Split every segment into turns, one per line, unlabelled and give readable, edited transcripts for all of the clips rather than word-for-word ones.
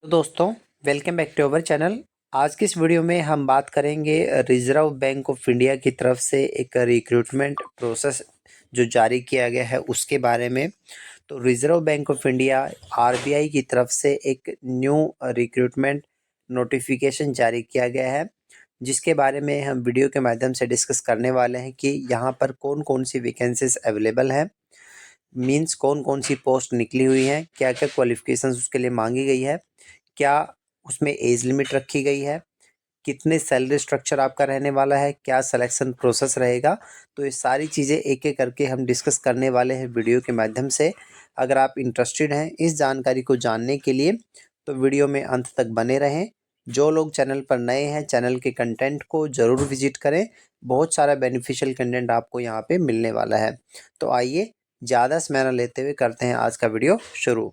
तो दोस्तों, welcome back to our channel. आज की इस वीडियो में हम बात करेंगे रिजर्व बैंक ऑफ इंडिया की तरफ से एक रिक्रूटमेंट प्रोसेस जो जारी किया गया है उसके बारे में। तो reserve bank of India RBI की तरफ से एक न्यू रिक्रूटमेंट नोटिफिकेशन जारी किया गया है, जिसके बारे में हम वीडियो के माध्यम से डिस्कस करने वाले हैं कि यहाँ पर कौन कौन सी वैकेंसीज अवेलेबल हैं, मीन्स कौन कौन सी पोस्ट निकली हुई हैं, क्या क्या क्वालिफिकेशंस उसके लिए मांगी गई है, क्या उसमें एज लिमिट रखी गई है, कितने सैलरी स्ट्रक्चर आपका रहने वाला है, क्या सिलेक्शन प्रोसेस रहेगा। तो ये सारी चीज़ें एक एक करके हम डिस्कस करने वाले हैं वीडियो के माध्यम से। अगर आप इंटरेस्टेड हैं इस जानकारी को जानने के लिए तो वीडियो में अंत तक बने रहें। जो लोग चैनल पर नए हैं, चैनल के कंटेंट को ज़रूर विजिट करें। बहुत सारा बेनिफिशियल कंटेंट आपको यहाँ पे मिलने वाला है। तो आइए ज़्यादा समय न लेते हुए करते हैं आज का वीडियो शुरू।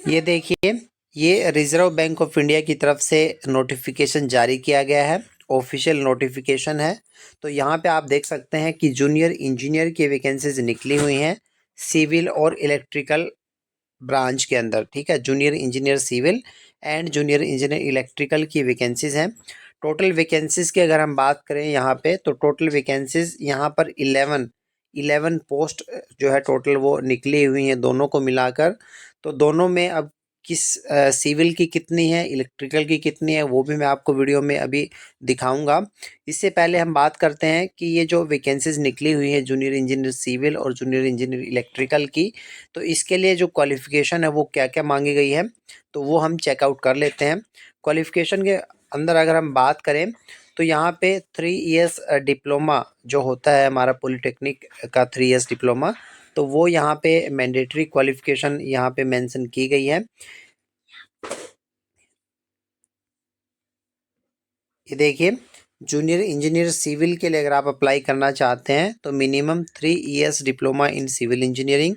ये देखिए, ये रिजर्व बैंक ऑफ इंडिया की तरफ से नोटिफिकेशन जारी किया गया है, ऑफिशियल नोटिफिकेशन है। तो यहाँ पे आप देख सकते हैं कि जूनियर इंजीनियर की वैकेंसीज निकली हुई हैं सिविल और इलेक्ट्रिकल ब्रांच के अंदर। ठीक है, junior engineer civil and junior engineer electrical की वैकेंसीज हैं। टोटल वैकेंसीज की अगर हम बात करें यहाँ पे, तो टोटल वैकेंसीज यहाँ पर 11 पोस्ट जो है टोटल वो निकली हुई हैं दोनों को मिलाकर। तो दोनों में अब किस सिविल की कितनी है, इलेक्ट्रिकल की कितनी है, वो भी मैं आपको वीडियो में अभी दिखाऊंगा। इससे पहले हम बात करते हैं कि ये जो वैकेंसीज निकली हुई है जूनियर इंजीनियर सिविल और जूनियर इंजीनियर इलेक्ट्रिकल की, तो इसके लिए जो क्वालिफिकेशन है वो क्या क्या मांगी गई है, तो वो हम चेकआउट कर लेते हैं। क्वालिफिकेशन के अंदर अगर हम बात करें तो यहाँ पे 3 इयर्स डिप्लोमा जो होता है हमारा पॉलिटेक्निक का 3 इयर्स डिप्लोमा, तो वो यहाँ पे मैंडेटरी क्वालिफिकेशन यहाँ पे मेंशन की गई है। ये देखिए, जूनियर इंजीनियर सिविल के लिए अगर आप अप्लाई करना चाहते हैं तो minimum 3 years diploma in civil engineering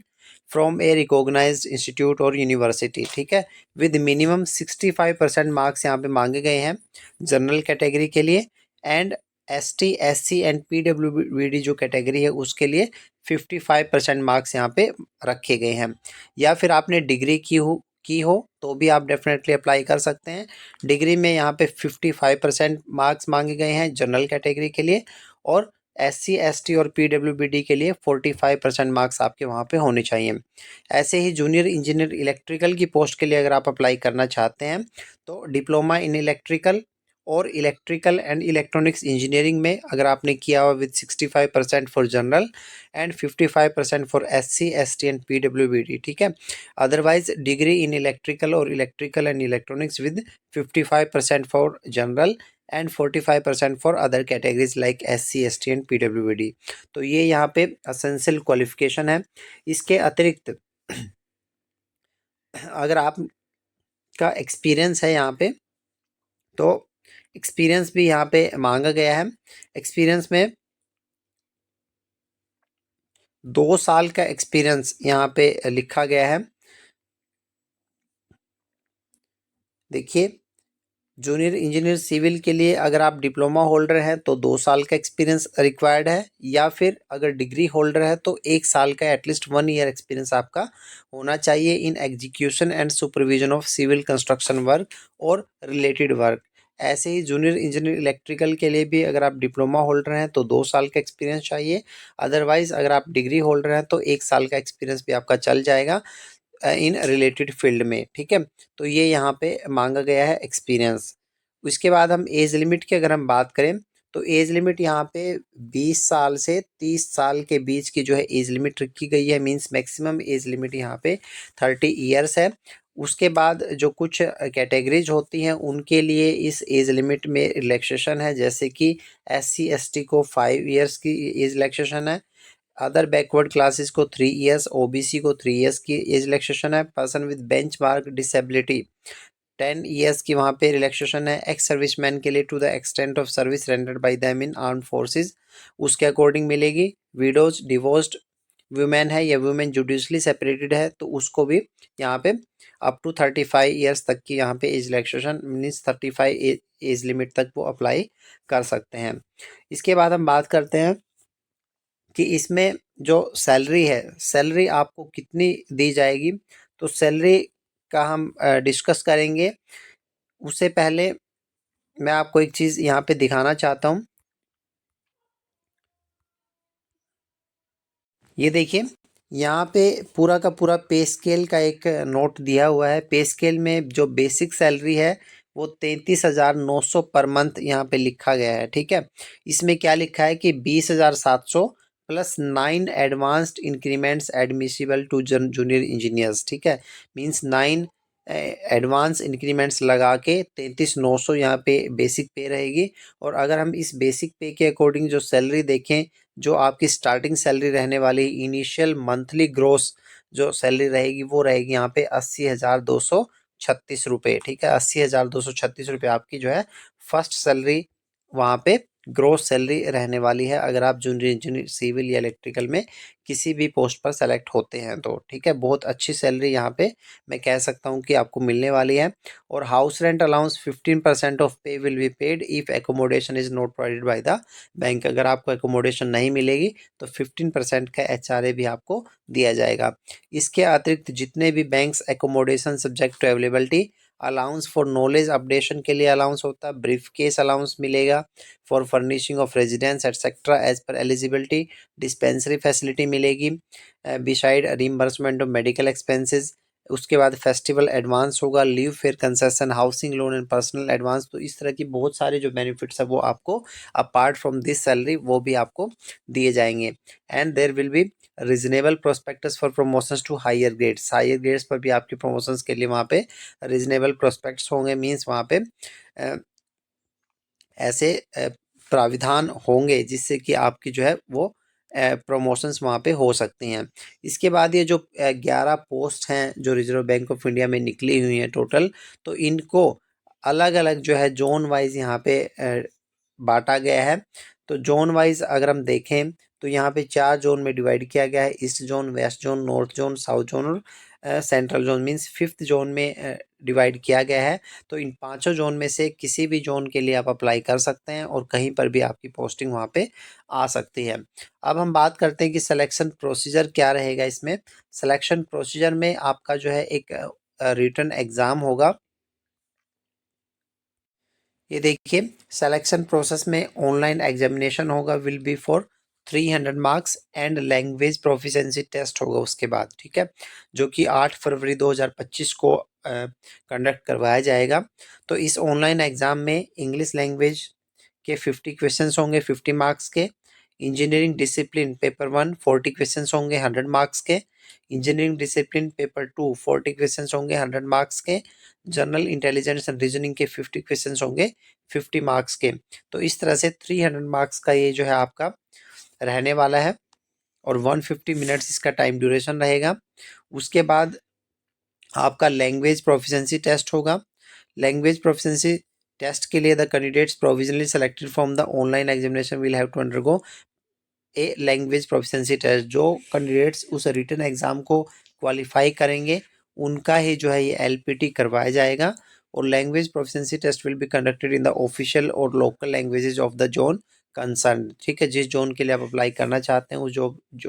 from a recognised institute और यूनिवर्सिटी। ठीक है, विद मिनिमम 65% मार्क्स यहाँ पे मांगे गए हैं जनरल कैटेगरी के लिए, and ST SC and PWD जो कैटेगरी है उसके लिए 55% मार्क्स यहाँ पे रखे गए हैं। या फिर आपने डिग्री की हो तो भी आप डेफिनेटली अप्लाई कर सकते हैं। डिग्री में यहाँ पे 55% मार्क्स मांगे गए हैं जनरल कैटेगरी के लिए, और एससी एसटी और पीडब्ल्यूबीडी के लिए 45% मार्क्स आपके वहाँ पे होने चाहिए। ऐसे ही जूनियर इंजीनियर इलेक्ट्रिकल की पोस्ट के लिए अगर आप अप्लाई करना चाहते हैं तो डिप्लोमा इन इलेक्ट्रिकल और इलेक्ट्रिकल एंड इलेक्ट्रॉनिक्स इंजीनियरिंग में अगर आपने किया हुआ with 65% for general and 55% for SC ST and PWBD. ठीक है, अदरवाइज डिग्री इन इलेक्ट्रिकल और electrical and electronics with 55% for general and 45% for other categories like SC ST and PWBD. तो ये यहाँ पे असेंशियल क्वालिफिकेशन है। इसके अतिरिक्त अगर आप का एक्सपीरियंस है यहाँ पे, तो एक्सपीरियंस भी यहाँ पे मांगा गया है। एक्सपीरियंस में 2 साल का एक्सपीरियंस यहाँ पे लिखा गया है। देखिए, जूनियर इंजीनियर सिविल के लिए अगर आप डिप्लोमा होल्डर हैं तो 2 साल का एक्सपीरियंस रिक्वायर्ड है, या फिर अगर डिग्री होल्डर है तो 1 साल का एटलीस्ट 1 ईयर एक्सपीरियंस आपका होना चाहिए in execution and supervision of civil construction work और रिलेटेड वर्क। ऐसे ही जूनियर इंजीनियर इलेक्ट्रिकल के लिए भी अगर आप डिप्लोमा होल्डर हैं तो 2 साल का एक्सपीरियंस चाहिए। अदरवाइज अगर आप डिग्री होल्डर हैं तो 1 साल का एक्सपीरियंस भी आपका चल जाएगा इन रिलेटेड फील्ड में। ठीक है, तो ये यहाँ पे मांगा गया है एक्सपीरियंस। उसके बाद हम एज लिमिट की अगर हम बात करें तो एज लिमिट यहाँ पे 20 साल से 30 साल के बीच की जो है एज लिमिट रखी गई है, मींस मैक्सिमम एज लिमिट यहाँ पे 30 इयर्स है। उसके बाद जो कुछ कैटेगरीज होती हैं उनके लिए इस एज लिमिट में रिलैक्सेशन है, जैसे कि एससी एसटी को 5 इयर्स की एज रिलैक्सेशन है, अदर बैकवर्ड क्लासेस को 3 इयर्स, ओबीसी को 3 इयर्स की एज रिलैक्सेशन है, person with benchmark disability 10 years की वहाँ पे रिलैक्सेशन है, एक्स सर्विसमैन के लिए to the extent of service rendered by them in armed forces उसके अकॉर्डिंग मिलेगी। विडोज डिवोर्स्ड वुमेन है या वुमेन जुडिशली सेपरेटेड है तो उसको भी यहाँ पे अप टू 35 इयर्स तक की यहाँ पे age relaxation means 35 age limit तक वो अप्लाई कर सकते हैं। इसके बाद हम बात करते हैं कि इसमें जो सैलरी है, सैलरी आपको कितनी दी जाएगी। तो सैलरी का हम डिस्कस करेंगे। उससे पहले मैं आपको एक चीज़ यहाँ पे दिखाना चाहता हूँ। ये देखिए, यहाँ पे पूरा का पूरा पे स्केल का एक नोट दिया हुआ है। पे स्केल में जो बेसिक सैलरी है वो 33,900 पर मंथ यहाँ पे लिखा गया है, ठीक है। इसमें क्या लिखा है कि 20,700 plus 9 advanced increments admissible to junior engineers, ठीक है। मीन्स 9 एडवांस इंक्रीमेंट्स लगा के 33,900 यहाँ पे बेसिक पे रहेगी। और अगर हम इस बेसिक पे के अकॉर्डिंग जो सैलरी देखें, जो आपकी स्टार्टिंग सैलरी रहने वाली इनिशियल मंथली ग्रोस जो सैलरी रहेगी वो रहेगी यहाँ पे 80,236 रुपये, ठीक है। 80,236 रुपये आपकी जो है फर्स्ट सैलरी वहाँ पे ग्रोस सैलरी रहने वाली है, अगर आप जूनियर इंजीनियर सिविल या इलेक्ट्रिकल में किसी भी पोस्ट पर सेलेक्ट होते हैं तो, ठीक है। बहुत अच्छी सैलरी यहाँ पे मैं कह सकता हूँ कि आपको मिलने वाली है। और हाउस रेंट अलाउंस 15% ऑफ पे will be paid if accommodation is not provided by the bank. अगर आपको एकोमोडेशन नहीं मिलेगी तो 15% का एचआरए भी आपको दिया जाएगा। इसके अतिरिक्त जितने भी banks accommodation subject to availability, allowance for knowledge updation के लिए अलाउंस होता है, ब्रीफ केस अलाउंस मिलेगा for furnishing of residence etcetera as per eligibility, dispensary facility मिलेगी beside reimbursement of medical expenses. उसके बाद फेस्टिवल एडवांस होगा, leave fare concession, housing loan and personal advance. तो इस तरह की बहुत सारे जो बेनिफिट्स है वो आपको अपार्ट फ्रॉम दिस सैलरी वो भी आपको दिए जाएंगे। And there will be reasonable prospects for promotions to higher grades. Higher grades पर भी आपके प्रमोशंस के लिए वहाँ पे रीजनेबल प्रोस्पेक्ट्स होंगे। मीन्स वहाँ पे ऐसे प्राविधान होंगे जिससे कि आपकी जो है वो प्रमोशंस वहाँ पे हो सकती हैं। इसके बाद ये जो 11 पोस्ट हैं जो रिजर्व बैंक ऑफ इंडिया में निकली हुई हैं टोटल, तो इनको अलग अलग जो है जोन वाइज यहाँ पे बांटा गया है। तो जोन वाइज अगर हम देखें तो यहाँ पे 4 जोन में डिवाइड किया गया है, east zone, west zone, north zone, south zone और central zone. Means 5th zone में डिवाइड किया गया है। तो इन पांचों जोन में से किसी भी जोन के लिए आप अप्लाई कर सकते हैं और कहीं पर भी आपकी पोस्टिंग वहाँ पे आ सकती है। अब हम बात करते हैं कि सिलेक्शन प्रोसीजर क्या रहेगा इसमें। सिलेक्शन प्रोसीजर में आपका जो है एक रिटन एग्ज़ाम होगा। ये देखिए, सिलेक्शन प्रोसेस में ऑनलाइन एग्जामिनेशन होगा, will be for 300 marks and language proficiency test होगा उसके बाद, ठीक है, जो कि 8 फरवरी 2025 को कंडक्ट करवाया जाएगा। तो इस ऑनलाइन एग्ज़ाम में इंग्लिश लैंग्वेज के 50 क्वेश्चंस होंगे 50 मार्क्स के। इंजीनियरिंग डिसिप्लिन पेपर 1 40 क्वेश्चंस होंगे 100 मार्क्स के। इंजीनियरिंग डिसिप्लिन पेपर 2 40 क्वेश्चंस होंगे 100 मार्क्स के। जनरल इंटेलिजेंस एंड रीजनिंग के 50 क्वेश्चंस होंगे 50 मार्क्स के। तो इस तरह से 300 मार्क्स का ये जो है आपका रहने वाला है और 150 मिनट्स इसका टाइम ड्यूरेशन रहेगा। उसके बाद आपका लैंग्वेज प्रोफिशिएंसी टेस्ट होगा। लैंग्वेज प्रोफिशिएंसी टेस्ट के लिए the candidates provisionally selected from the online examination will have to undergo a language proficiency test. जो कैंडिडेट्स उस रिटन एग्ज़ाम को क्वालिफाई करेंगे उनका ही जो है ये एलपीटी करवाया जाएगा। और language proficiency test will be conducted in the official और local languages of the zone concern, ठीक है। जिस जोन के लिए आप अप्लाई करना चाहते हैं उस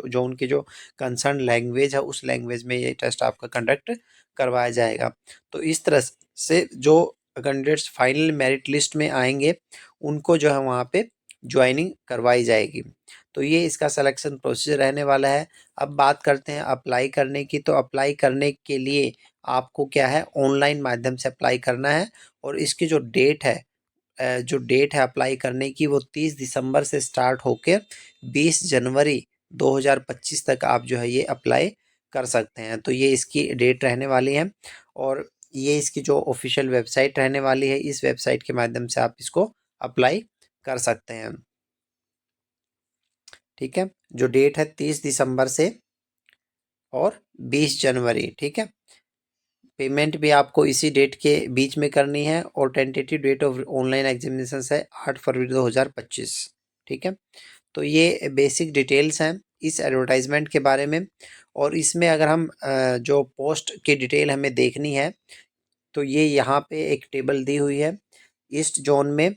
जोन की जो कंसर्न लैंग्वेज है उस लैंग्वेज में ये टेस्ट आपका कंडक्ट करवाया जाएगा। तो इस तरह से जो कैंडिडेट्स फाइनल मेरिट लिस्ट में आएंगे उनको जो है वहाँ पे ज्वाइनिंग करवाई जाएगी। तो ये इसका सिलेक्शन प्रोसीजर रहने वाला है। अब बात करते हैं अप्लाई करने की। तो अप्लाई करने के लिए आपको क्या है, ऑनलाइन माध्यम से अप्लाई करना है। और इसकी जो डेट है अप्लाई करने की वो 30 दिसंबर से स्टार्ट होकर 20 जनवरी 2025 तक आप जो है ये अप्लाई कर सकते हैं। तो ये इसकी डेट रहने वाली है और ये इसकी जो ऑफिशियल वेबसाइट रहने वाली है, इस वेबसाइट के माध्यम से आप इसको अप्लाई कर सकते हैं, ठीक है। जो डेट है 30 दिसंबर से और 20 जनवरी, ठीक है। पेमेंट भी आपको इसी डेट के बीच में करनी है और tentative date of online examination है 8 फरवरी 2025, ठीक है। तो ये बेसिक डिटेल्स हैं इस एडवर्टाइजमेंट के बारे में। और इसमें अगर हम जो पोस्ट की डिटेल हमें देखनी है तो ये यहाँ पे एक टेबल दी हुई है। ईस्ट जोन में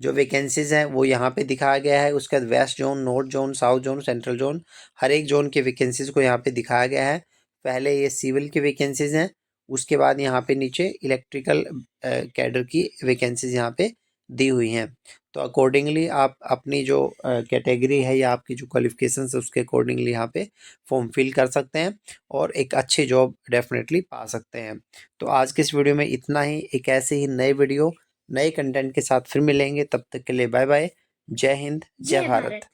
जो वैकेंसीज हैं वो यहाँ पे दिखाया गया है। उसके बाद west zone, north zone, south zone, central zone, हर एक जोन के वैकेंसीज को यहाँ पे दिखाया गया है। पहले ये सिविल की वैकेंसीज हैं, उसके बाद यहाँ पे नीचे इलेक्ट्रिकल कैडर की वैकेंसीज यहाँ पे दी हुई हैं। तो अकॉर्डिंगली आप अपनी जो कैटेगरी है या आपकी जो क्वालिफिकेशन है उसके अकॉर्डिंगली यहाँ पे फॉर्म फिल कर सकते हैं और एक अच्छी जॉब डेफिनेटली पा सकते हैं। तो आज के इस वीडियो में इतना ही। एक ऐसे ही नए वीडियो नए कंटेंट के साथ फिर मिलेंगे, तब तक के लिए बाय बाय। जय हिंद, जय भारत।